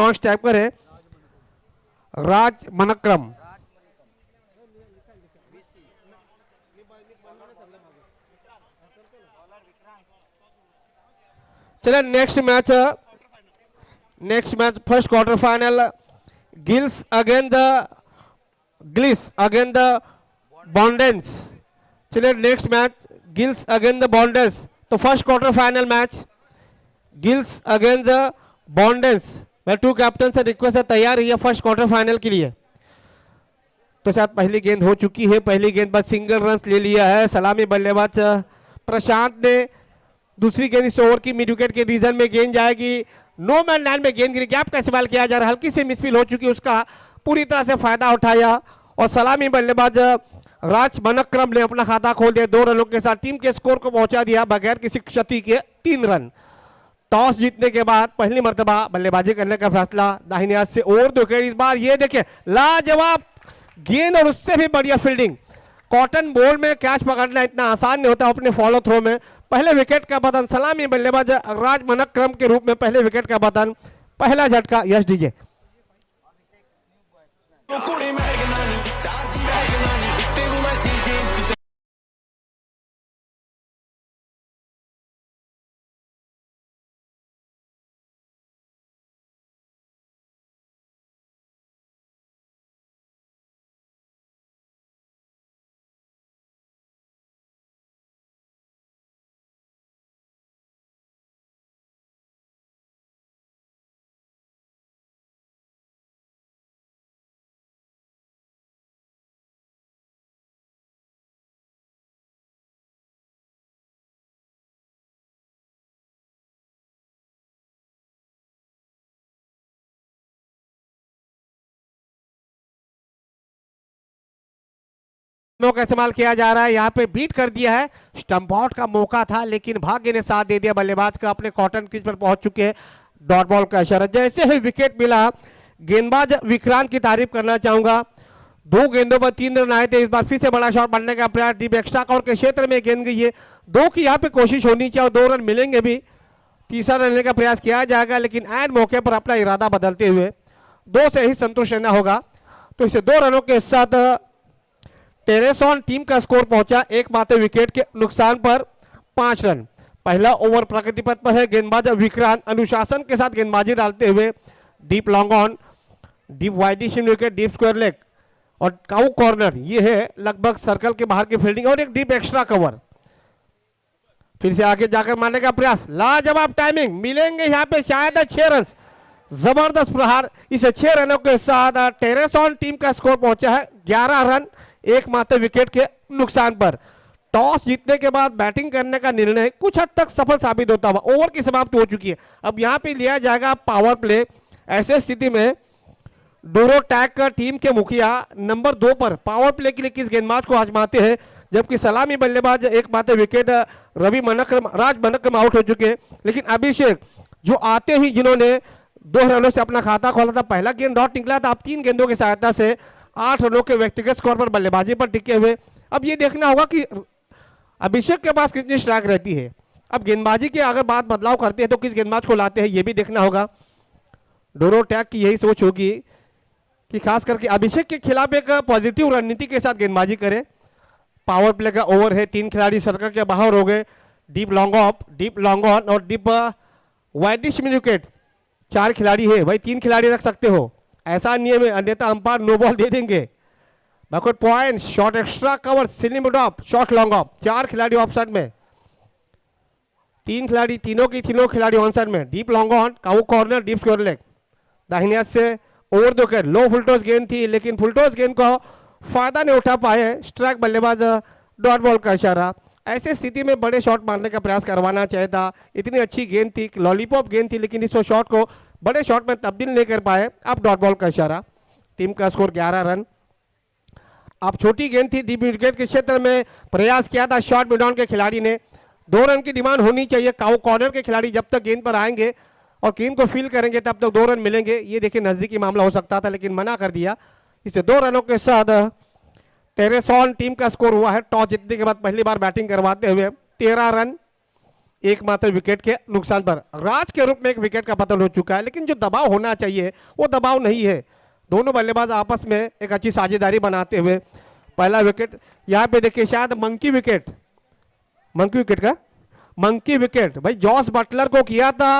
Launch type पर है राज मनक्रम। चलिए next match first quarter final girls again the बॉन्डेंस। चलिए next match girls again the बॉन्डेंस। तो first quarter final match girls again the बॉन्डेंस। मैं टू कैप्टन से रिक्वेस्ट है तैयार रहिए फर्स्ट क्वार्टर फाइनल के लिए। तो शायद पहली गेंद हो चुकी है, पहली गेंद पर सिंगल रन ले लिया है सलामी बल्लेबाज प्रशांत ने। दूसरी गेंद इस ओवर की मिड विकेट के रीजन में गेंद जाएगी, नो मैन लैंड में गेंद गिरी, गैप का इस्तेमाल किया जा रहा है, हल्की सी मिसफील हो चुकी, उसका पूरी तरह से फायदा उठाया और सलामी बल्लेबाज राज मनक्रम ने अपना खाता खोल दिया। 2 रनों के साथ टीम के स्कोर को पहुंचा दिया बगैर किसी क्षति के 3 रन। टॉस जीतने के बाद पहली मर्तबा बल्लेबाजी करने का फैसला दाहिने हाथ से ओवर 2 विकेट। इस बार ये देखिए लाजवाब गेंद और उससे भी बढ़िया फील्डिंग। कॉटन बॉल में कैच पकड़ना इतना आसान नहीं होता अपने फॉलो थ्रो में। पहले विकेट का पतन सलामी बल्लेबाज राज मनक्रम के रूप में पहले विकेट का पतन, पहला झटका। Yes DJ. का इस्तेमाल किया जा रहा है, यहाँ पे बीट कर दिया है, स्टंप आउट का मौका था लेकिन भाग्य ने साथ दे दिया बल्लेबाज का। अपने कॉटन क्रीज पर पहुंच चुके हैं, डॉट बॉल का इशारा। जैसे ही विकेट मिला गेंदबाज विक्रांत की तारीफ करना चाहूंगा, 2 गेंदों पर 3 रन आए थे। इस बार फिर से बड़ा शॉट बनने का प्रयास, डीप एक्स्ट्रा कवर के क्षेत्र में गेंद गई है, 2 की यहाँ पे कोशिश होनी चाहिए और 2 रन मिलेंगे भी। तीसरा रन लेने का प्रयास किया जाएगा लेकिन ऐन मौके पर अपना इरादा बदलते हुए 2 से ही संतुष्ट रहना होगा। तो इसे 2 रनों के साथ टेरेसॉन टीम का स्कोर पहुंचा एकमात्र विकेट के नुकसान पर 5 रन। पहला ओवर प्रगति पथ पर है, गेंदबाज विक्रांत अनुशासन के साथ गेंदबाजी डालते हुए deep long on, deep widish wicket, deep square leg और काउ कॉर्नर। ये है लगभग सर्कल के बाहर की फील्डिंग और एक डीप एक्स्ट्रा कवर। फिर से आगे जाकर मारने का प्रयास, लाजवाब टाइमिंग, मिलेंगे यहाँ पे शायद 6 रन। जबरदस्त प्रहार, इसे 6 रनों के साथ टेरेसॉन टीम का स्कोर पहुंचा है 11 रन एकमात्र विकेट के नुकसान पर। टॉस जीतने के बाद बैटिंग करने का निर्णय कुछ हद तक सफल साबित होता हुआ ओवर की समाप्ति हो चुकी है। अब यहां पे लिया जाएगा पावर प्ले। ऐसे स्थिति में डोरो टैग का टीम के मुखिया नंबर 2 पर पावर प्ले के लिए किस गेंदबाज को आजमाते हैं, जबकि सलामी बल्लेबाज एकमात्र विकेट राज मनक्रम आउट हो चुके हैं। लेकिन अभिषेक जो आते ही जिन्होंने 2 रनों से अपना खाता खोला था, पहला गेंद डॉट निकला था, अब 3 गेंदों की सहायता से 8 रनों के व्यक्तिगत स्कोर पर बल्लेबाजी पर टिके हुए। अब ये देखना होगा कि अभिषेक के पास कितनी स्ट्राइक रहती है। अब गेंदबाजी के अगर बात बदलाव करते हैं तो किस गेंदबाज को लाते हैं ये भी देखना होगा। डोरो टैग की यही सोच होगी कि खास करके अभिषेक के खिलाफ एक पॉजिटिव रणनीति के साथ गेंदबाजी करें। पावर प्ले का ओवर है, 3 खिलाड़ी सर्कल के बाहर हो गए, deep long off, deep long on और डीप वाइडिश विकेट। 4 खिलाड़ी है भाई, 3 खिलाड़ी रख सकते हो, ऐसा नियम है, अन्यथा अंपायर नो बॉल दे देंगे। Backward point, shot extra cover, slim of, shot long off, 4 खिलाड़ी ऑफ साइड में, 3 खिलाड़ी, तीनों खिलाड़ी ऑन साइड में, deep long on, cow corner, deep square leg. दाहिने हाथ से ओवर 2 विकेट, लो फुलटॉस गेंद थी लेकिन फुलटॉस गेंद को फायदा नहीं उठा पाए, स्ट्राइक बल्लेबाज, डॉट बॉल का इशारा। ऐसे स्थिति में बड़े शॉट मारने का प्रयास करवाना चाहिए था। इतनी अच्छी गेंद थी, लॉलीपॉप गेंद थी, लेकिन इस शॉट को बड़े शॉट में तब्दील नहीं कर पाए। अब डॉट बॉल का इशारा। टीम का स्कोर 11 रन। अब छोटी गेंद थी, डीप विकेट के क्षेत्र में प्रयास किया था शॉर्ट मिड ऑन के खिलाड़ी ने। 2 रन की डिमांड होनी चाहिए। काउ कॉर्नर के खिलाड़ी जब तक गेंद पर आएंगे और गेंद को फील करेंगे तब तक 2 रन मिलेंगे। ये देखिए नजदीकी मामला हो सकता था लेकिन मना कर दिया। इसे 2 रनों के साथ टेरेसॉन टीम का स्कोर हुआ है टॉस जीतने के बाद पहली बार बैटिंग करवाते हुए 13 रन एकमात्र विकेट के नुकसान पर। राज के रूप में एक विकेट का पतन हो चुका है, लेकिन जो दबाव होना चाहिए वो दबाव नहीं है। दोनों बल्लेबाज आपस में एक अच्छी साझेदारी बनाते हुए पहला विकेट यहाँ पे देखिए, शायद मंकी विकेट मंकी विकेट भाई जॉस बटलर को किया था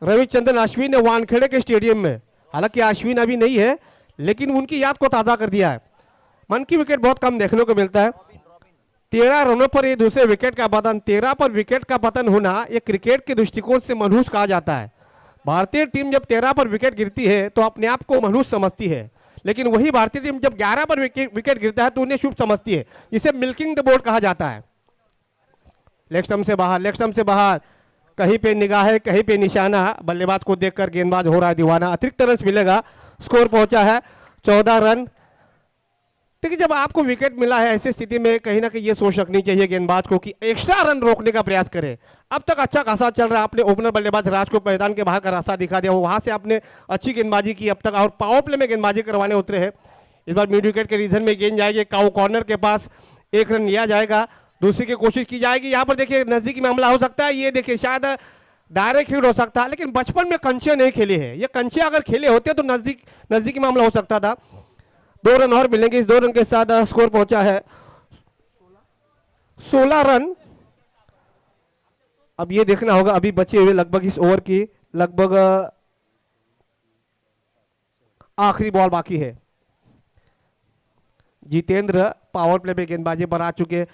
रविचंद्रन अश्विन ने वानखेड़े के स्टेडियम में। हालांकि अश्विन अभी नहीं है, लेकिन उनकी याद को ताज़ा कर दिया है। मंकी विकेट बहुत कम देखने को मिलता है। 13 रनों पर ये दूसरे विकेट का पतन। 13 पर विकेट का पतन होना ये क्रिकेट के दृष्टिकोण से मनहूस कहा जाता है। भारतीय टीम जब 13 पर विकेट गिरती है तो अपने आप को मनहूस समझती है, लेकिन वही भारतीय टीम जब 11 पर विकेट गिरता है तो उन्हें शुभ समझती है। इसे मिल्किंग द बोर्ड कहा जाता है। लेग स्टंप से बाहर, कहीं पे निगाह है कहीं पे निशाना। बल्लेबाज को देखकर गेंदबाज हो रहा है दीवाना। अतिरिक्त रन मिलेगा। स्कोर पहुंचा है 14 रन। देखिए, जब आपको विकेट मिला है ऐसी स्थिति में कहीं ना कहीं ये सोच रखनी चाहिए गेंदबाज को कि एक्स्ट्रा रन रोकने का प्रयास करे। अब तक अच्छा खासा चल रहा है। आपने ओपनर बल्लेबाज राज को मैदान के बाहर का रास्ता दिखा दिया, वहां से आपने अच्छी गेंदबाजी की अब तक, और पावर प्ले में गेंदबाजी करवाने उतरे हैं। इस बार मिड विकेट के रीजन में गेंद जाएगी काउ कॉर्नर के पास, 1 रन लिया जाएगा। दूसरी की कोशिश की जाएगी। यहाँ पर देखिए नजदीकी मामला हो सकता है। ये देखिए शायद डायरेक्ट हिट हो सकता है, लेकिन बचपन में कंचे नहीं खेले हैं। ये कंचे अगर खेले होते तो नजदीकी मामला हो सकता था। 2 रन और मिलेंगे। इस 2 रन के साथ स्कोर पहुंचा है 16 रन। अब ये देखना होगा, अभी बचे हुए लगभग इस ओवर की लगभग आखिरी बॉल बाकी है। जितेंद्र पावर प्ले पे गेंदबाजी पर आ चुके।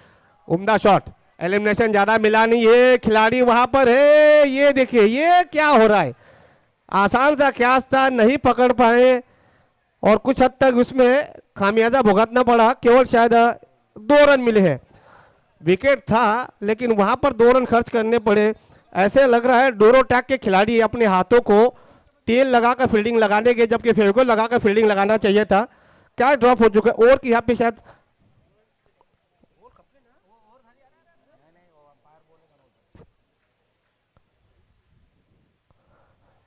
उम्दा शॉट, एलिमिनेशन ज्यादा मिला नहीं है, खिलाड़ी वहां पर है। ये देखिए ये क्या हो रहा है, आसान सा कैच था, नहीं पकड़ पाए और कुछ हद तक उसमें खामियाजा भुगतना पड़ा। केवल शायद 2 रन मिले हैं। विकेट था लेकिन वहां पर 2 रन खर्च करने पड़े। ऐसे लग रहा है डोरो टैग के खिलाड़ी अपने हाथों को तेल लगाकर फील्डिंग लगाने के, जबकि फेविकोल लगाकर फील्डिंग लगाना चाहिए था। क्या ड्रॉप हो चुका है। और की यहाँ पे शायद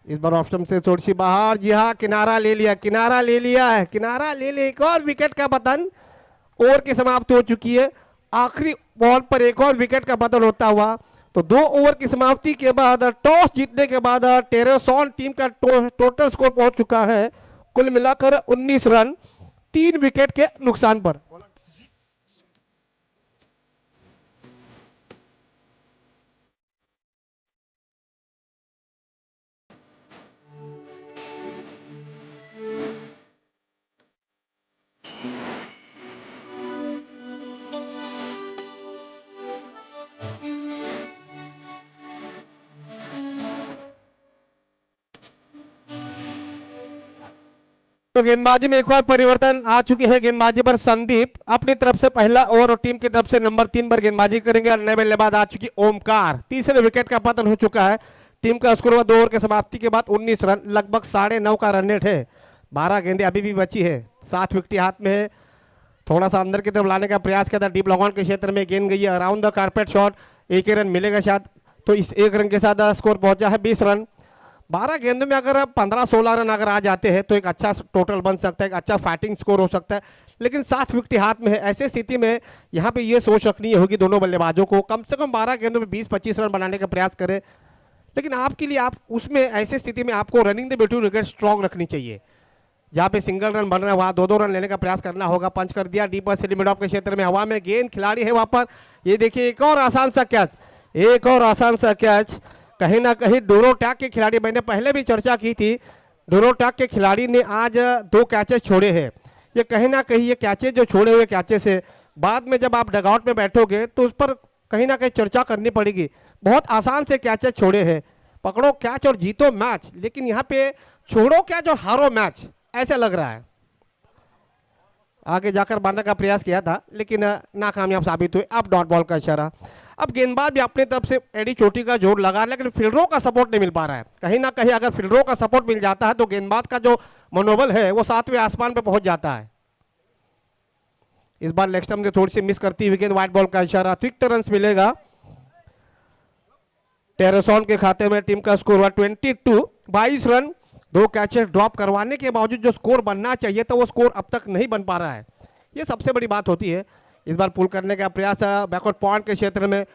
इस बार ऑप्शन से थोड़ी सी बाहर। जी हाँ, किनारा ले लिया है, किनारा ले लिया। एक और विकेट का पतन। ओवर की समाप्ति हो चुकी है। आखिरी बॉल पर एक और विकेट का पतन होता हुआ तो 2 ओवर की समाप्ति के बाद टॉस जीतने के बाद टेरेसॉन टीम का टोटल स्कोर पहुंच चुका है कुल मिलाकर 19 रन 3 विकेट के नुकसान पर। तो गेंदबाजी में एक बार परिवर्तन आ चुके हैं। गेंदबाजी पर संदीप अपनी तरफ से पहला ओवर और टीम की तरफ से नंबर 3 पर गेंदबाजी करेंगे। नए बल्लेबाज आ चुकी ओमकार। तीसरे विकेट का पतन हो चुका है। टीम का स्कोर हुआ 2 ओवर की समाप्ति के बाद 19 रन, लगभग 9.5 का रन रेट है। 12 गेंदें अभी भी बची है। 7 विकेट हाथ में है। थोड़ा सा अंदर की तरफ लाने का प्रयास किया था। डीप लॉन्ग के क्षेत्र में गेंद गई है around the carpet shot. 1 run मिलेगा शायद। तो इस 1 रन के साथ स्कोर पहुंचा है 20 रन। 12 गेंदों में अगर 15-16 रन अगर आ जाते हैं तो एक अच्छा टोटल बन सकता है, एक अच्छा फाइटिंग स्कोर हो सकता है। लेकिन 7 विकेट हाथ में है। ऐसे स्थिति में यहाँ पे ये सोच रखनी होगी दोनों बल्लेबाजों को, कम से कम 12 गेंदों में 20-25 रन बनाने का प्रयास करें। लेकिन आपके लिए आप उसमें ऐसे स्थिति में आपको running the between wicket strong रखनी चाहिए। जहाँ पे सिंगल रन बन रहा है वहाँ 2-2 रन लेने का प्रयास करना होगा। पंच कर दिया डीप से लिमिट ऑफ के क्षेत्र में, हवा में गेंद, खिलाड़ी है वहाँ पर। ये देखिए एक और आसान सा कैच, कहीं ना कहीं डोरो टैग के खिलाड़ी, मैंने पहले भी चर्चा की थी, डोरो टैग के खिलाड़ी ने आज 2 कैचेस छोड़े हैं। ये कहीं ना कहीं ये कैचेस जो छोड़े हुए कैचेस है, बाद में जब आप डगआउट में बैठोगे तो उस पर कहीं ना कहीं चर्चा करनी पड़ेगी। बहुत आसान से कैचेस छोड़े हैं। पकड़ो कैच और जीतो मैच, लेकिन यहाँ पे छोड़ो कैच और हारो मैच, ऐसा लग रहा है। आगे जाकर मारने का प्रयास किया था लेकिन नाकामयाब साबित हुए। अब डॉट बॉल का इशारा। अब गेंदबाज भी अपनी तरफ से एडी चोटी का जोर लगा, लेकिन फील्डरों का सपोर्ट नहीं मिल पा रहा है। कहीं ना कहीं अगर फील्डरों का सपोर्ट मिल जाता है तो गेंदबाज का जो मनोबल है वो 7वें आसमान पे पहुंच जाता है। इस बार लेग स्टंप से थोड़ी सी मिस करती हुई गेंद, व्हाइट बॉल का इशारा। अतिरिक्त रन मिलेगा टेरेसॉन के खाते में। टीम का स्कोर हुआ 22, 22 रन। 2 कैचेस ड्रॉप करवाने के बावजूद जो स्कोर बनना चाहिए था वो स्कोर अब तक नहीं बन पा रहा है। ये सबसे बड़ी बात होती है। इस बार पुल करने का प्रयास बैकवर्ड पॉइंट के क्षेत्र में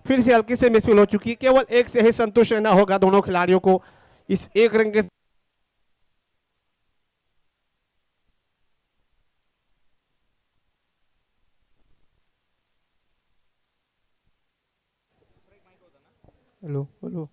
फिर से हल्की से मिसफील हो चुकी है। केवल एक से ही संतुष्ट रहना होगा दोनों खिलाड़ियों को इस एक रन के। Hello hello.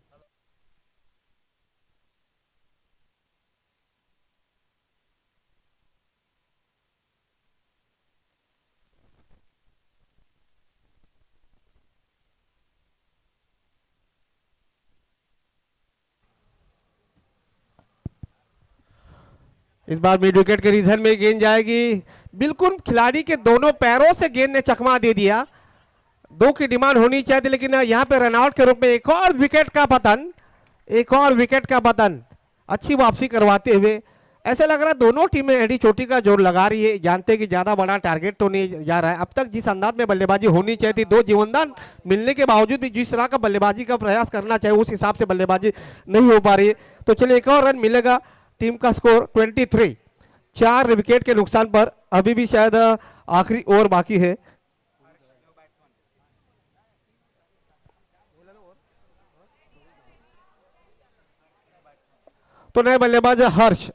इस बार मिड विकेट के रीजन में गेंद जाएगी। बिल्कुल खिलाड़ी के दोनों पैरों से गेंद ने चकमा दे दिया। दो की डिमांड होनी चाहिए लेकिन यहाँ पे रनआउट के रूप में एक और विकेट का पतन। एक और विकेट का पतन। अच्छी वापसी करवाते हुए ऐसा लग रहा है दोनों टीमें एडी चोटी का जोर लगा रही है, जानते कि ज्यादा बड़ा टारगेट तो नहीं जा रहा है। अब तक जिस अंदाज में बल्लेबाजी होनी चाहिए थी, दो जीवनदान मिलने के बावजूद भी जिस तरह का बल्लेबाजी का प्रयास करना चाहिए उस हिसाब से बल्लेबाजी नहीं हो पा रही है। तो चलिए एक और रन मिलेगा। टीम का स्कोर 23। 4 विकेट के नुकसान पर अभी भी शायद आखिरी ओवर बाकी है। तो नए बल्लेबाज हर्ष।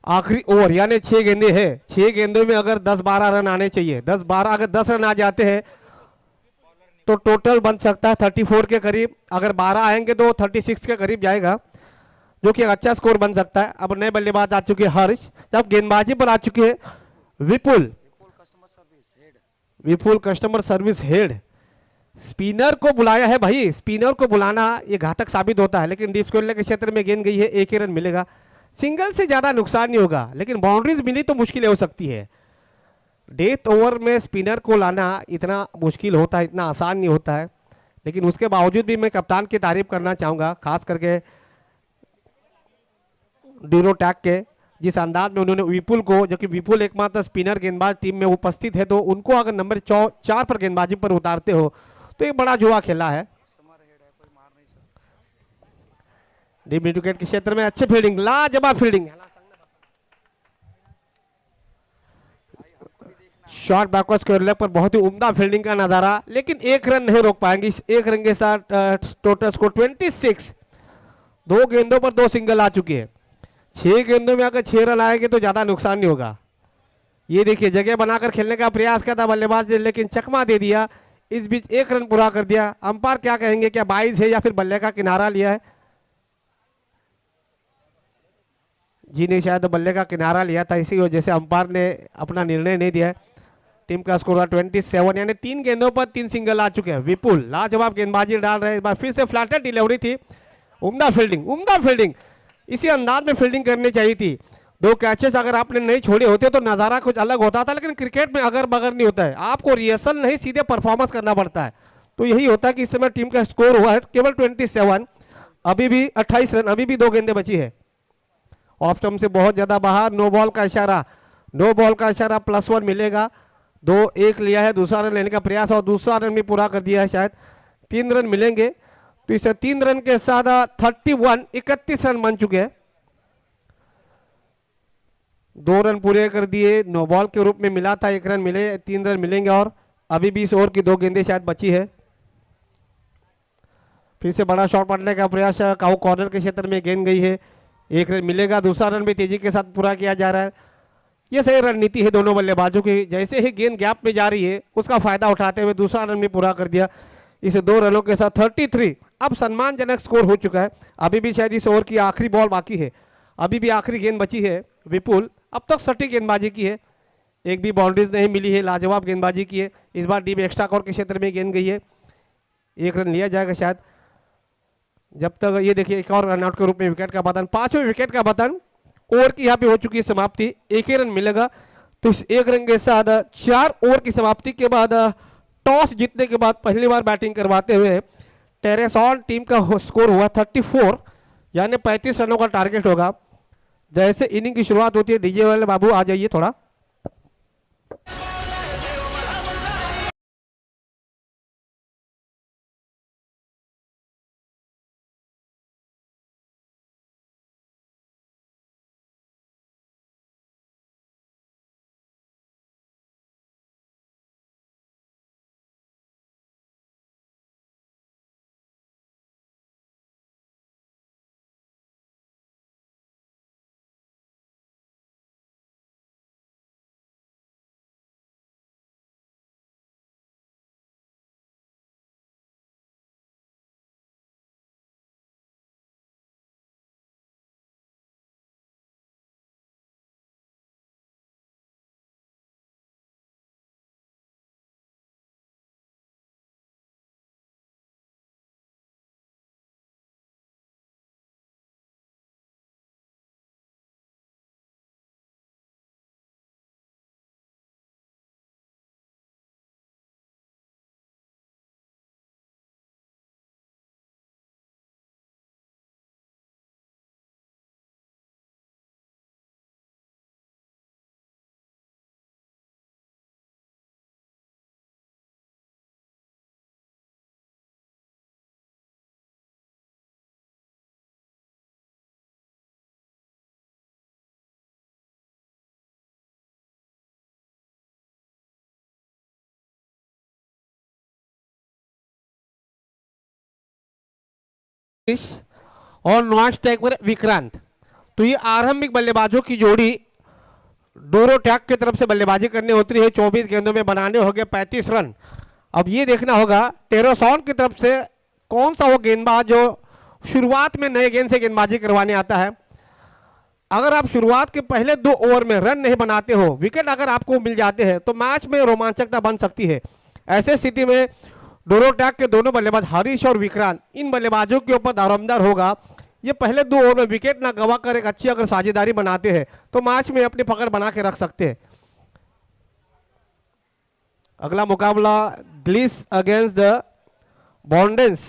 आखिरी ओवर यानी 6 गेंदे हैं। 6 गेंदों में अगर 10-12 रन आने चाहिए, 10-12 अगर 10 रन आ जाते हैं तो टोटल बन सकता है 34 के करीब। अगर 12 आएंगे तो 36 के करीब जाएगा, जो कि एक अच्छा स्कोर बन सकता है। अब नए बल्लेबाज आ चुके हैं हर्ष। जब गेंदबाजी पर आ चुके हैं विपुल। विपुल कस्टमर सर्विस हेड। स्पिनर को बुलाया है भाई, स्पिनर को बुलाना ये घातक साबित होता है। लेकिन डीप स्क्वायर के क्षेत्र में गेंद गई है, एक ही रन मिलेगा। सिंगल से ज्यादा नुकसान नहीं होगा, लेकिन बाउंड्रीज मिली तो मुश्किल हो सकती है। डेथ ओवर में स्पिनर को लाना इतना मुश्किल होता है, इतना आसान नहीं होता है। लेकिन उसके बावजूद भी मैं कप्तान की तारीफ करना चाहूंगा, खास करके ड्यूरो टैग के जिस अंदाज में उन्होंने विपुल को, जो कि विपुल एकमात्र स्पिनर गेंदबाज टीम में उपस्थित है, तो उनको अगर नंबर 4 पर गेंदबाजी पर उतारते हो तो एक बड़ा जुआ खेला है। डीप मिड विकेट के क्षेत्र में अच्छी फील्डिंग, लाजवाब fielding. Short backward square leg पर बहुत ही उम्दा फील्डिंग का नजारा, लेकिन एक रन नहीं रोक पाएंगे। इस एक रन के साथ टोटल स्कोर 26। 2 गेंदों पर 2 सिंगल आ चुके हैं। 6 गेंदों में अगर 6 रन आएंगे तो ज्यादा नुकसान नहीं होगा। ये देखिए जगह बनाकर खेलने का प्रयास किया था बल्लेबाज ने, लेकिन चकमा दे दिया। इस बीच 1 रन पूरा कर दिया। अंपायर क्या कहेंगे, क्या 22 है या फिर बल्ले का किनारा लिया है? जी नहीं, शायद बल्ले का किनारा लिया था, इसी वजह से अंपायर ने अपना निर्णय नहीं दिया है। टीम का स्कोर 27 यानी 3 गेंदों पर 3 सिंगल आ चुके हैं। विपुल लाजवाब गेंदबाजी डाल रहे हैं। इस बार फिर से फ्लैटेड डिलीवरी थी। उम्दा फील्डिंग, उम्दा फील्डिंग। इसी अंदाज में फील्डिंग करनी चाहिए थी। 2 कैचेस अगर आपने नहीं छोड़े होते तो नजारा कुछ अलग होता था। लेकिन क्रिकेट में अगर बगर नहीं होता है, आपको रिहर्सल नहीं सीधे परफॉर्मेंस करना पड़ता है। तो यही होता है कि इस समय टीम का स्कोर हुआ है केवल 27। अभी भी 28 रन, अभी भी 2 गेंदें बची है। ऑफ स्टंप से बहुत ज्यादा बाहर। नो बॉल का इशारा, नो बॉल का इशारा, +1 मिलेगा। 2-1 लिया है, दूसरा रन लेने का प्रयास और दूसरा रन भी पूरा कर दिया है। शायद 3 रन मिलेंगे। तो इसे 3 रन के साथ 31 रन बन चुके हैं। 2 रन पूरे कर दिए, नो बॉल के रूप में मिला था, 1 रन मिले, 3 रन मिलेंगे। और अभी भी इस ओवर की 2 गेंदें शायद बची है। फिर से बड़ा शॉट मारने का प्रयास, काउ कॉर्नर के क्षेत्र में गेंद गई है, 1 रन मिलेगा। दूसरा रन भी तेजी के साथ पूरा किया जा रहा है। ये सही रणनीति है दोनों बल्लेबाजों की। जैसे ही गेंद गैप में जा रही है उसका फायदा उठाते हुए दूसरा रन भी पूरा कर दिया। इसे 2 रनों के साथ 33। अब सम्मानजनक स्कोर हो चुका है। अभी भी शायद इस ओवर की आखिरी बॉल बाकी है, अभी भी आखिरी गेंद बची है। विपुल अब तक सटीक गेंदबाजी की है, एक भी बाउंड्रीज नहीं मिली है, लाजवाब गेंदबाजी की है। इस बार डीप एक्स्ट्रा कॉर्नर के क्षेत्र में गेंद गई है, 1 रन लिया जाएगा शायद। जब तक ये देखिए एक और रनआउट के रूप में विकेट का पतन, 5वें विकेट का पतन। ओवर की यहाँ पे हो चुकी है समाप्ति, 1 ही रन मिलेगा। तो इस 1 रन के साथ 4 ओवर की समाप्ति के बाद टॉस जीतने के बाद पहली बार बैटिंग करवाते हुए टेरेसॉन टीम का स्कोर हुआ 34 यानी 35 रनों का टारगेट होगा। जैसे इनिंग की शुरुआत होती है, डीजे वाले बाबू आ जाइए थोड़ा। और नॉन स्ट्राइक पर विक्रांत। तो ये आरंभिक बल्लेबाजों की जोड़ी डोरोटैक की तरफ से बल्लेबाजी करने उतरी है। 24 गेंदों में बनाने हो गए 35 रन। अब ये देखना होगा टेरोसॉन की तरफ से कौन सा वो गेंदबाज जो शुरुआत में नए गेंद से गेंदबाजी करवाने आता है। अगर आप शुरुआत के पहले 2 ओवर में रन नहीं बनाते हो, विकेट अगर आपको मिल जाते हैं, तो मैच में रोमांचकता बन सकती है। ऐसे स्थिति में डोरोटैक के दोनों बल्लेबाज हरीश और विक्रांत इन बल्लेबाजों के ऊपर दारोमदार होगा। ये पहले 2 ओवर में विकेट ना गवा कर एक अच्छी अगर साझेदारी बनाते हैं तो मैच में अपनी पकड़ बना के रख सकते हैं। अगला मुकाबला ग्लिस अगेंस्ट द बॉन्डेंस।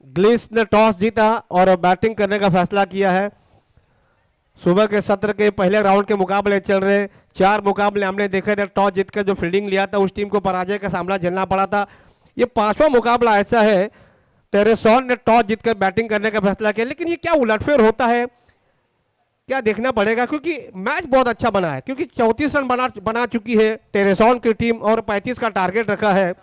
ग्लिस ने टॉस जीता और बैटिंग करने का फैसला किया है। सुबह के सत्र के पहले राउंड के मुकाबले चल रहे। 4 मुकाबले हमने देखे थे, टॉस जीतकर जो फील्डिंग लिया था उस टीम को पराजय का सामना झेलना पड़ा था। ये 5वां मुकाबला ऐसा है टेरेसॉन ने टॉस जीतकर बैटिंग करने का फैसला किया। लेकिन ये क्या उलटफेर होता है, क्या देखना पड़ेगा, क्योंकि मैच बहुत अच्छा बना है। क्योंकि 34 रन बना चुकी है टेरेसॉन की टीम और 35 का टारगेट रखा है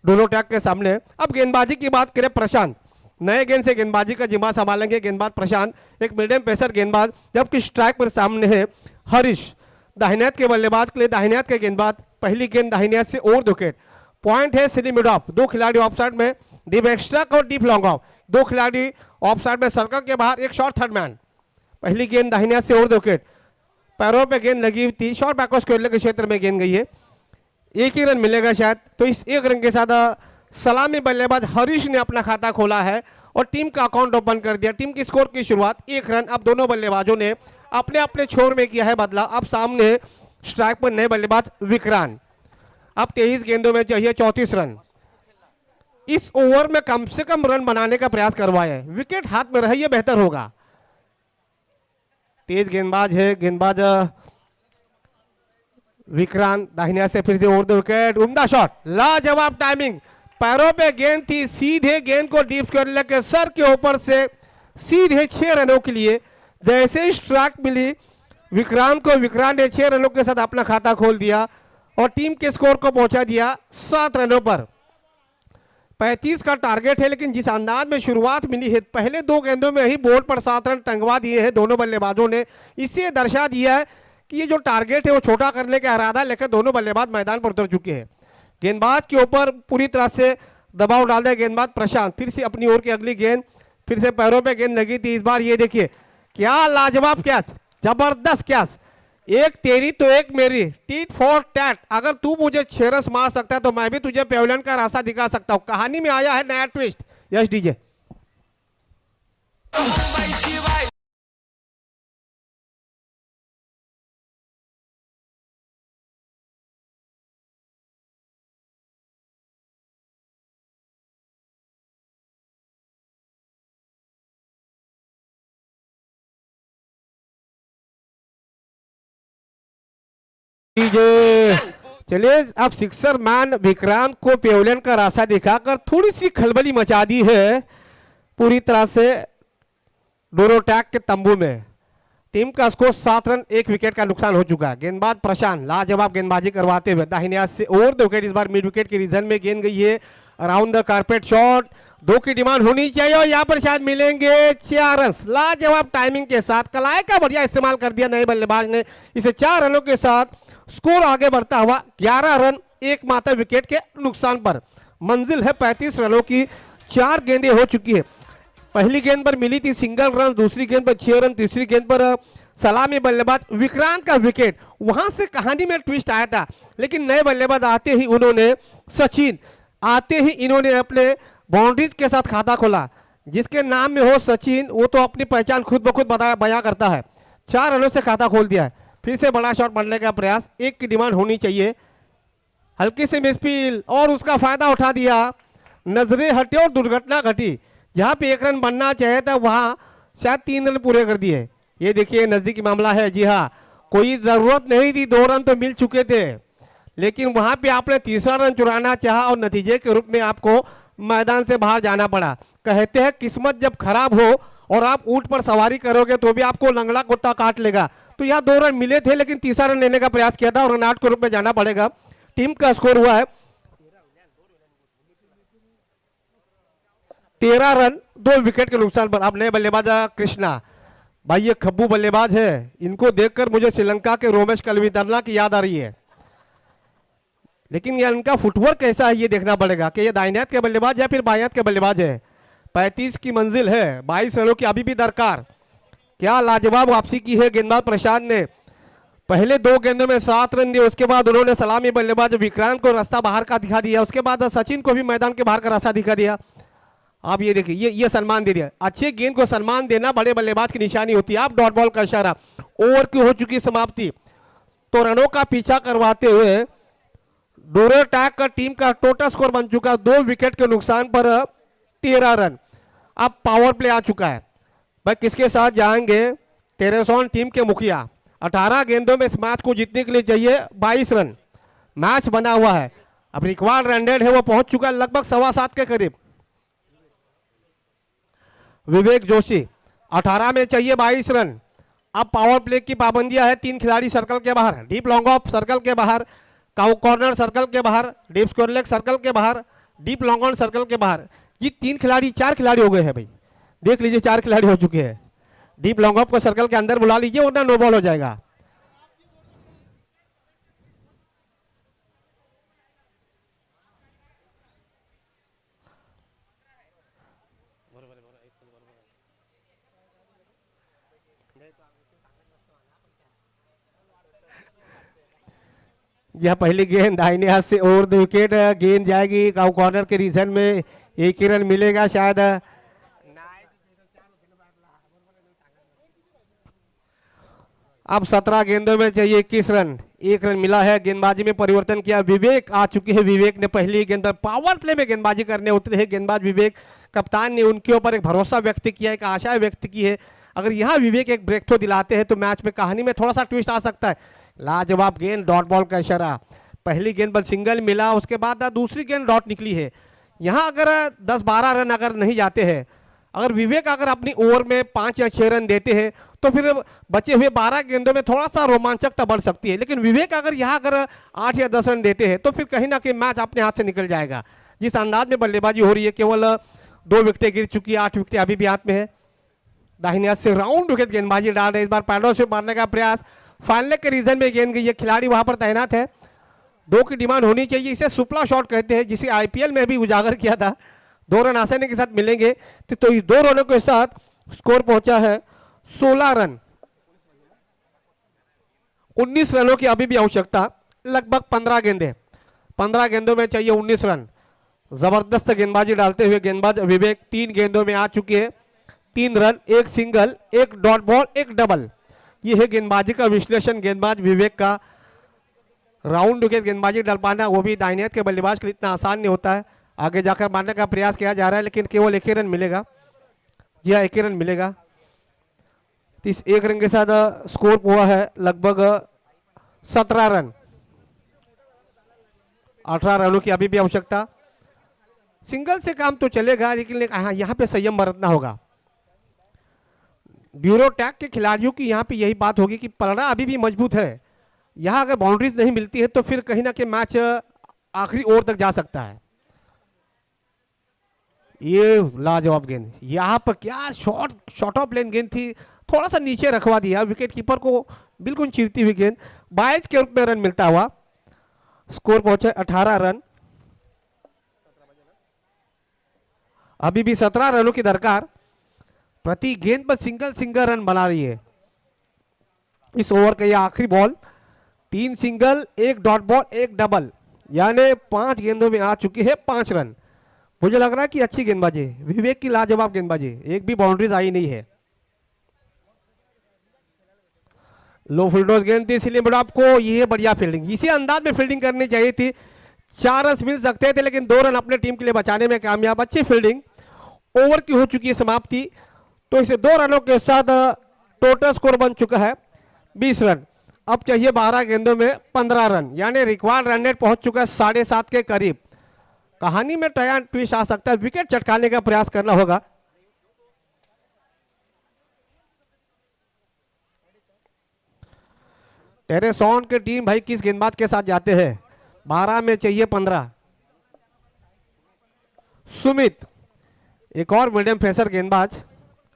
डोरोटैक के सामने। अब गेंदबाजी की बात करें, प्रशांत नए गेंद से गेंदबाजी का जिम्मा संभालेंगे गेंदबाज प्रशांत, एक मीडियम पेसर गेंदबाज। जबकि स्ट्राइक पर सामने है हरीश, दाहिने हाथ के बल्लेबाज के लिए दाहिने हाथ के गेंदबाज। पहली गेंद दाहिने हाथ से ओवर द विकेट। पॉइंट है सिली मिड ऑफ, 2 खिलाड़ी ऑफ साइड में, डीप एक्स्ट्रा और डीप लॉन्ग ऑफ, 2 खिलाड़ी ऑफ साइड में, सर्कल के बाहर, एक शॉर्ट थर्ड मैन। पहली गेंद दाहिने हाथ से ओवर द विकेट, पैरों पे गेंद लगी थी, शॉर्ट बैकवर्ड स्क्वायर के क्षेत्र में गेंद गई है। 1 ही रन मिलेगा शायद। तो इस 1 रन के साथ सलामी बल्लेबाज हरीश ने अपना खाता खोला है और टीम का अकाउंट ओपन कर दिया। टीम की स्कोर की शुरुआत 1 रन। अब दोनों बल्लेबाजों ने अपने अपने छोर में किया है बदला। अब सामने स्ट्राइक पर नए बल्लेबाज विक्रांत। अब 23 गेंदों में चाहिए 34 रन। इस ओवर में कम से कम रन बनाने का प्रयास करवाए, विकेट हाथ में रहे, ये बेहतर होगा। तेज गेंदबाज है गेंदबाज विक्रांत, दाहिने से फिर से ओवर द विकेट, उम्दा शॉट, लाजवाब टाइमिंग। पैरों पे गेंद थी, सीधे गेंद को डीप स्क्वायर लेके सर के ऊपर से सीधे 6 रनों के लिए जैसे ही स्ट्राइक मिली विक्रांत को, विक्रांत ने 6 रनों के साथ अपना खाता खोल दिया और टीम के स्कोर को पहुंचा दिया 7 रनों पर। 35 का टारगेट है, लेकिन जिस अंदाज में शुरुआत मिली है, पहले 2 गेंदों में ही बोर्ड पर 7 रन टंगवा दिए हैं दोनों बल्लेबाजों ने। इससे दर्शा दिया है कि ये जो टारगेट है वो छोटा करने का इरादा लेकर दोनों बल्लेबाज मैदान पर उतर चुके हैं। गेंदबाज के ऊपर पूरी तरह से दबाव डाल दिया गेंदबाज प्रशांत। फिर से अपनी ओर की अगली गेंद, फिर से पैरों पे गेंद लगी थी। इस बार ये देखिए क्या लाजवाब कैच, जबरदस्त कैच, एक तेरी तो एक मेरी, टीट फॉर टैट। अगर तू मुझे 6 रन मार सकता है तो मैं भी तुझे पेविलियन का रास्ता दिखा सकता हूं। कहानी में आया है नया ट्विस्ट। Yes DJ. चलिए अब सिक्सर मैन विक्रांत को पेविलियन का रास्ता दिखाकर थोड़ी सी खलबली मचा दी है पूरी तरह से डोरोटैक के तंबू में। टीम का स्कोर 7 रन 1 विकेट का नुकसान हो चुका है। गेंदबाज प्रशांत लाजवाब गेंदबाजी करवाते हुए दाहिने हाथ से ओवर द विकेट। इस बार मिड विकेट के रीजन में गेंद गई है, अराउंड द कारपेट शॉट। 2 की डिमांड होनी चाहिए और यहाँ पर शायद मिलेंगे 4 रन। लाजवाब टाइमिंग के साथ कलाई का बढ़िया इस्तेमाल कर दिया नए बल्लेबाज ने। इसे 4 रनों के साथ स्कोर आगे बढ़ता हुआ 11 रन एकमात्र विकेट के नुकसान पर। मंजिल है 35 रनों की। 4 गेंदें हो चुकी है। पहली गेंद पर मिली थी सिंगल रन, दूसरी गेंद पर 6 रन, तीसरी गेंद पर सलामी बल्लेबाज विक्रांत का विकेट। वहां से कहानी में ट्विस्ट आया था, लेकिन नए बल्लेबाज आते ही उन्होंने सचिन आते ही इन्होंने अपने बाउंड्रीज के साथ खाता खोला। जिसके नाम में हो सचिन वो तो अपनी पहचान खुद ब खुद बयां करता है। 4 रनों से खाता खोल दिया है। फिर से बड़ा शॉट मारने का प्रयास, 1 की डिमांड होनी चाहिए। हल्की से मिसफील और उसका फायदा उठा दिया। नजरें हटे और दुर्घटना घटी। जहां पे 1 रन बनना चाहिए था वहां शायद 3 रन पूरे कर दिए। ये देखिए नजदीकी मामला है। जी हाँ, कोई जरूरत नहीं थी, 2 रन तो मिल चुके थे, लेकिन वहां पे आपने तीसरा रन चुराना चाहा और नतीजे के रूप में आपको मैदान से बाहर जाना पड़ा। कहते हैं किस्मत जब खराब हो और आप ऊंट पर सवारी करोगे तो भी आपको लंगड़ा कुत्ता काट लेगा। तो यहाँ 2 रन मिले थे, लेकिन तीसरा रन लेने का प्रयास किया था और रन आउट के रूप में जाना पड़ेगा। टीम का स्कोर हुआ है 13 रन 2 विकेट के नुकसान पर। अब नए बल्लेबाज कृष्णा, भाई ये खब्बू बल्लेबाज है, इनको देखकर मुझे श्रीलंका के रोमेश कलवीतरला की याद आ रही है, लेकिन ये इनका फुटवर्क कैसा है ये देखना पड़ेगा कि ये दाहिने हाथ के बल्लेबाज या फिर बाएं हाथ के बल्लेबाज है। 35 की मंजिल है, 22 रनों की अभी भी दरकार। क्या लाजवाब वापसी की है गेंदबाज प्रशांत ने। पहले 2 गेंदों में 7 रन दिए, उसके बाद उन्होंने सलामी बल्लेबाज विक्रांत को रास्ता बाहर का दिखा दिया, उसके बाद सचिन को भी मैदान के बाहर का रास्ता दिखा दिया। आप ये देखिए, ये सम्मान दे दिया। अच्छे गेंद को सम्मान देना बड़े बल्लेबाज की निशानी होती है। आप डॉट बॉल का इशारा, ओवर की हो चुकी समाप्ति, तो रनों का पीछा करवाते हुए डोरे टैग का टीम का टोटल स्कोर बन चुका 2 विकेट के नुकसान पर 13 रन। अब पावर प्ले आ चुका है। भाई किसके साथ जाएंगे? टेरेसॉन टीम के मुखिया। 18 गेंदों में इस मैच को जीतने के लिए चाहिए 22 रन। मैच बना हुआ है, अब रिक्वायर्ड रन रेट है वो पहुंच चुका है लगभग 7.25 के करीब। विवेक जोशी, 18 में चाहिए 22 रन। अब पावर प्ले की पाबंदियां है, 3 खिलाड़ी सर्कल के बाहर, डीप लॉन्ग ऑफ सर्कल के बाहर, कॉर्नर सर्कल के बाहर, डीप स्क्वायर लेग सर्कल के बाहर, डीप लॉन्ग ऑन सर्कल के बाहर। ये 3 खिलाड़ी 4 खिलाड़ी हो गए हैं भाई, देख लीजिए 4 खिलाड़ी हो चुके हैं। डीप लॉन्ग ऑफ को सर्कल के अंदर बुला लीजिए वरना नो बॉल हो जाएगा। यह पहली गेंद दाहिने हाथ से ओवर द विकेट, गेंद जाएगी कॉर्नर के रीजन में, 1 ही रन मिलेगा शायद। अब 17 गेंदों में चाहिए 21 रन, 1 रन मिला है। गेंदबाजी में परिवर्तन किया, विवेक आ चुके हैं। विवेक ने पहली गेंद पर पावर प्ले में गेंदबाजी करने उतरे हैं गेंदबाज विवेक। कप्तान ने उनके ऊपर एक भरोसा व्यक्त किया, एक आशा व्यक्त की है। अगर यहाँ विवेक एक ब्रेक थ्रो दिलाते हैं तो मैच में कहानी में थोड़ा सा ट्विस्ट आ सकता है। लाजवाब गेंद, डॉट बॉल का इशारा। पहली गेंद पर सिंगल मिला, उसके बाद दूसरी गेंद डॉट निकली है। यहाँ अगर 10-12 रन अगर नहीं जाते हैं, अगर विवेक अगर अपनी ओवर में 5 या 6 रन देते हैं तो फिर बचे हुए 12 गेंदों में थोड़ा सा रोमांचकता बढ़ सकती है। लेकिन विवेक अगर यहाँ अगर 8 या 10 रन देते हैं तो फिर कहीं ना कहीं मैच अपने हाथ से निकल जाएगा। जिस अंदाज में बल्लेबाजी हो रही है, केवल 2 विकेटें गिर चुकी है, 8 विकेटें अभी भी हाथ में है। दाहिने हाथ से राउंड विकेट गेंदबाजी डाल रहे, इस बार पैडल से मारने का प्रयास, फाइनल के रीजन में गेंद गई है। खिलाड़ी वहां पर तैनात है, 2 की डिमांड होनी चाहिए। इसे सुपला शॉट कहते हैं, जिसे आईपीएल में भी उजागर किया था। 2 रन आसानी के साथ मिलेंगे तो इस 2 रनों के साथ स्कोर पहुंचा है 16 रन। 19 रनों की अभी भी आवश्यकता, लगभग 15 गेंदें, 15 गेंदों में चाहिए 19 रन। जबरदस्त गेंदबाजी डालते हुए गेंदबाज विवेक 3 गेंदों में आ चुके हैं, 3 run, 1 single, 1 dot ball, 1 double. ये है गेंदबाजी का विश्लेषण गेंदबाज विवेक का। राउंड विकेट गेंदबाजी डाल पाना वो भी दाहिने हाथ के बल्लेबाज के लिए इतना आसान नहीं होता है। आगे जाकर मारने का प्रयास किया जा रहा है लेकिन केवल 1 ही रन मिलेगा। जी हाँ, 1 ही रन मिलेगा। इस 1 रन के साथ स्कोर हुआ है लगभग 17 रन। 18 रनों की अभी भी आवश्यकता। सिंगल से काम तो चलेगा लेकिन हाँ, यहाँ पे संयम बरतना होगा। ब्यूरो टैग के खिलाड़ियों की यहाँ पे यही बात होगी कि पलड़ा अभी भी मजबूत है। यहाँ अगर बाउंड्रीज नहीं मिलती है तो फिर कहीं ना कहीं मैच आखिरी ओवर तक जा सकता है। ये लाजवाब गेंद, यहाँ पर क्या शॉर्ट ऑफ लेन गेंद थी, थोड़ा सा नीचे रखवा दिया विकेट कीपर को, बिल्कुल चीरती हुई गेंद। 22 के रूप में रन मिलता हुआ स्कोर पहुंचे 18 रन। अभी भी 17 रनों की दरकार। प्रति गेंद पर सिंगल रन बना रही है इस ओवर का यह आखिरी ball. 3 single, 1 dot ball, 1 double, यानी 5 गेंदों में आ चुकी है 5 रन। मुझे लग रहा है कि अच्छी गेंदबाजी, विवेक की लाजवाब गेंदबाजी, एक भी बाउंड्रीज आई नहीं है। लो फुलडोज गेंद थी इसलिए बड़ा आपको ये बढ़िया फील्डिंग, इसी अंदाज में फील्डिंग करनी चाहिए थी। 4 रन मिल सकते थे लेकिन 2 रन अपने टीम के लिए बचाने में कामयाब। अच्छी फील्डिंग। ओवर की हो चुकी है समाप्ति, तो इसे 2 रनों के साथ टोटल स्कोर बन चुका है 20 रन। अब चाहिए 12 गेंदों में 15 रन, यानी रिक्वायर्ड रन रेट पहुंच चुका है 7.5 के करीब। कहानी में टया ट्विस्ट आ सकता है, विकेट चटकाने का प्रयास करना होगा। टेरेसॉन की टीम भाई किस गेंदबाज के साथ जाते हैं? 12 में चाहिए 15। सुमित एक और मीडियम पेसर गेंदबाज,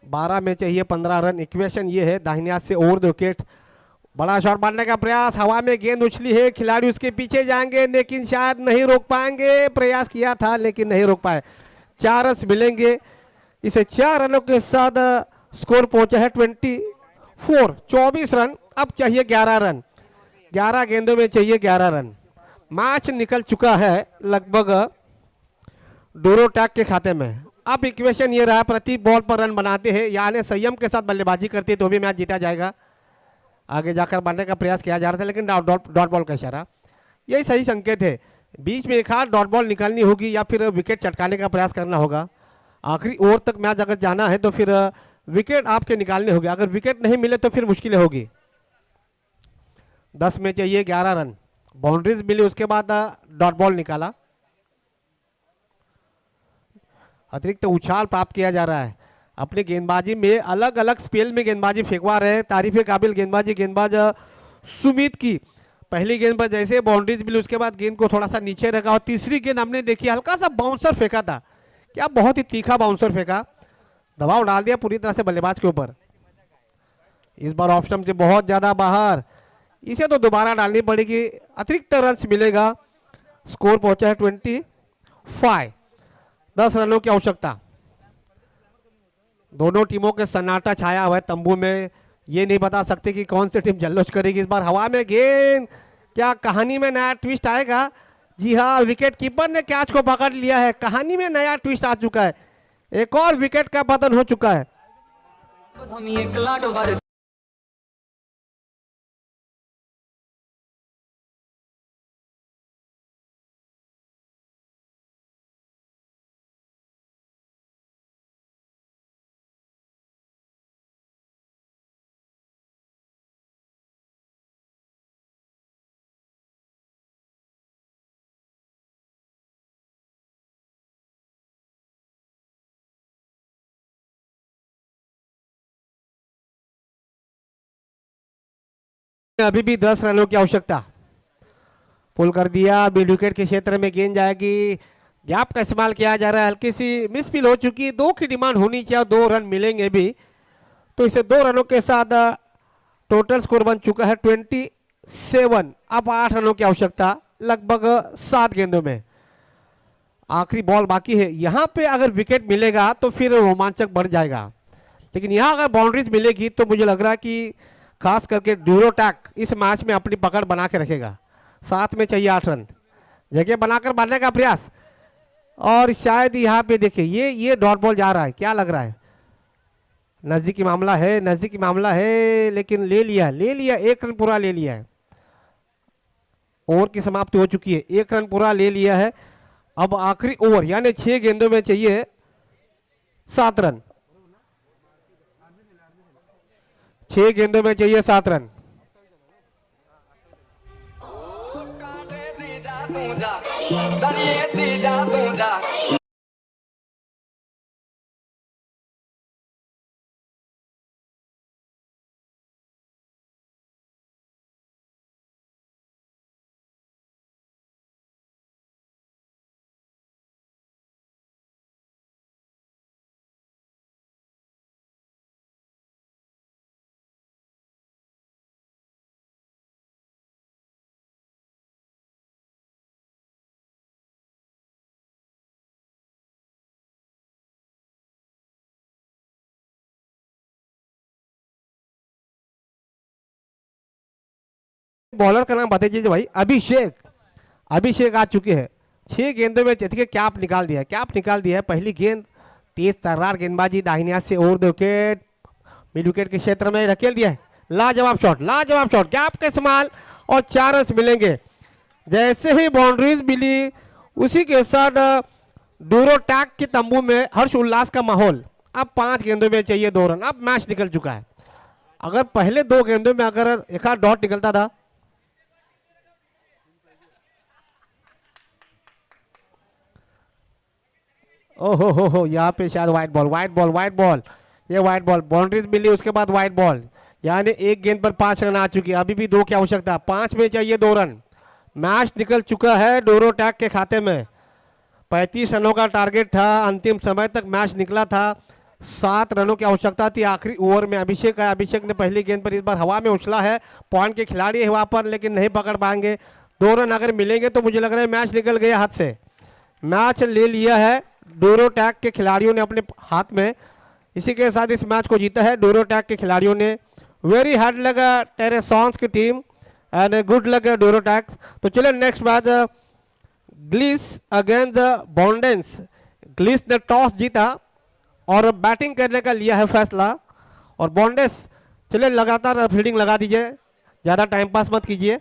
12 में चाहिए 15 रन। इक्वेशन ये है, दाहिने हाथ से ओवर द विकेट, बड़ा शॉट मारने का प्रयास, हवा में गेंद उछली है, खिलाड़ी उसके पीछे जाएंगे लेकिन शायद नहीं रोक पाएंगे। प्रयास किया था लेकिन नहीं रोक पाए। 4 रन मिलेंगे इसे। 4 रनों के साथ स्कोर पहुंचा है 24, 24 रन। अब चाहिए 11 रन, 11 गेंदों में चाहिए 11 रन। मैच निकल चुका है लगभग डोरोटैक के खाते में। अब इक्वेशन ये रहा, प्रति बॉल पर रन बनाते हैं यानी संयम के साथ बल्लेबाजी करते हैं तो भी मैच जीता जाएगा। आगे जाकर मारने का प्रयास किया जा रहा था लेकिन डॉट बॉल का इशारा, यही सही संकेत है। बीच में एक हाथ डॉट बॉल निकालनी होगी या फिर विकेट चटकाने का प्रयास करना होगा। आखिरी ओवर तक मैच अगर जाना है तो फिर विकेट आपके निकालने होंगे, अगर विकेट नहीं मिले तो फिर मुश्किलें होगी। 10 में चाहिए 11 रन। बाउंड्रीज मिली, उसके बाद डॉट बॉल निकाला, अतिरिक्त उछाल प्राप्त किया जा रहा है। अपनी गेंदबाजी में अलग अलग स्पेल में गेंदबाजी फेंकवा रहे हैं। तारीफ काबिल गेंदबाजी गेंदबाज सुमित की। पहली गेंद पर जैसे बाउंड्रीज मिली उसके बाद गेंद को थोड़ा सा नीचे रखा और तीसरी गेंद हमने देखी हल्का सा बाउंसर फेंका था, क्या बहुत ही तीखा बाउंसर फेंका, दबाव डाल दिया पूरी तरह से बल्लेबाज के ऊपर। इस बार ऑफ स्टंप से बहुत ज्यादा बाहर, इसे तो दोबारा डालनी पड़ेगी, अतिरिक्त रन मिलेगा। स्कोर पहुंचा है 25, 10 रनों की आवश्यकता। दोनों टीमों के सन्नाटा छाया हुआ है तंबू में, ये नहीं बता सकते कि कौन सी टीम जल्लोश करेगी। इस बार हवा में गेंद, क्या कहानी में नया ट्विस्ट आएगा? जी हाँ, विकेट कीपर ने कैच को पकड़ लिया है, कहानी में नया ट्विस्ट आ चुका है, एक और विकेट का पतन हो चुका है। अभी भी 10 रनों की आवश्यकता। पुल कर दिया, मिड विकेट के क्षेत्र में गेंद जाएगी, गैप का इस्तेमाल किया जा रहा है, हल्की सी मिसफील हो चुकी है। 2 की डिमांड होनी चाहिए, 2 रन मिलेंगे भी, तो इसे 2 रनों के साथ टोटल स्कोर बन चुका है 27। अब 8 रनों की आवश्यकता लगभग 7 गेंदों में। आखिरी बॉल बाकी है, यहां पे अगर विकेट मिलेगा तो फिर रोमांचक बढ़ जाएगा, लेकिन यहां अगर बाउंड्रीज मिलेगी तो मुझे लग रहा है कि खास करके डोरोटैक इस मैच में अपनी पकड़ बना के रखेगा। 7 में चाहिए 8 रन, जगह बनाकर मारने का प्रयास, और शायद यहाँ पे देखिए ये डॉट बॉल जा रहा है, क्या लग रहा है? नजदीकी मामला है, नजदीकी मामला है, लेकिन ले लिया 1 रन पूरा ले लिया है। ओवर की समाप्ति हो चुकी है, 1 रन पूरा ले लिया है। अब आखिरी ओवर यानी 6 गेंदों में चाहिए 7 रन, 6 गेंदों में चाहिए 7 रन। बॉलर का नाम बता दीजिए भाई। अभिषेक आ चुके हैं। 6 गेंदों में देखिए कैप निकाल दिया है। पहली गेंद तेज तर्रार गेंदबाजी, दाहिने हाथ से over the wicket, mid wicket के क्षेत्र में रखेल दिया है। लाजवाब शॉट, गैप का इस्तेमाल और 4 रन मिलेंगे। जैसे ही बाउंड्रीज मिली उसी के साथ डोरोटैक के तंबू में हर्ष उल्लास का माहौल। अब 5 गेंदों में चाहिए 2 रन। अब मैच निकल चुका है। अगर पहले 2 गेंदों में अगर एक आध डॉट निकलता था, ओहो हो, यहाँ पे शायद वाइट बॉल, ये वाइट बॉल, बाउंड्रीज मिली उसके बाद वाइट बॉल, यानी 1 गेंद पर 5 रन आ चुकी है। अभी भी 2 की आवश्यकता, 5 में चाहिए 2 रन। मैच निकल चुका है डोरोटैक के खाते में। 35 रनों का टारगेट था, अंतिम समय तक मैच निकला था, 7 रनों की आवश्यकता थी आखिरी ओवर में। अभिषेक है, अभिषेक ने पहली गेंद पर इस बार हवा में उछला है, पॉइंट के खिलाड़ी है वहां पर, लेकिन नहीं पकड़ पाएंगे। 2 रन अगर मिलेंगे तो मुझे लग रहा है मैच निकल गया हाथ से। मैच ले लिया है डूरोटैक के खिलाड़ियों ने अपने हाथ में, इसी के साथ इस मैच को जीता है डूरोटैक के खिलाड़ियों ने। वेरी हार्ड लगा टेरेसॉन्स की टीम एंड गुड लग डूरोटैक। तो चलिए नेक्स्ट मैच ग्लिस अगेंस्ट द बॉन्डेंस। ग्लिस ने टॉस जीता और बैटिंग करने का लिया है फैसला, और बॉन्डेंस चलिए लगातार फील्डिंग लगा दीजिए, ज़्यादा टाइम पास मत कीजिए।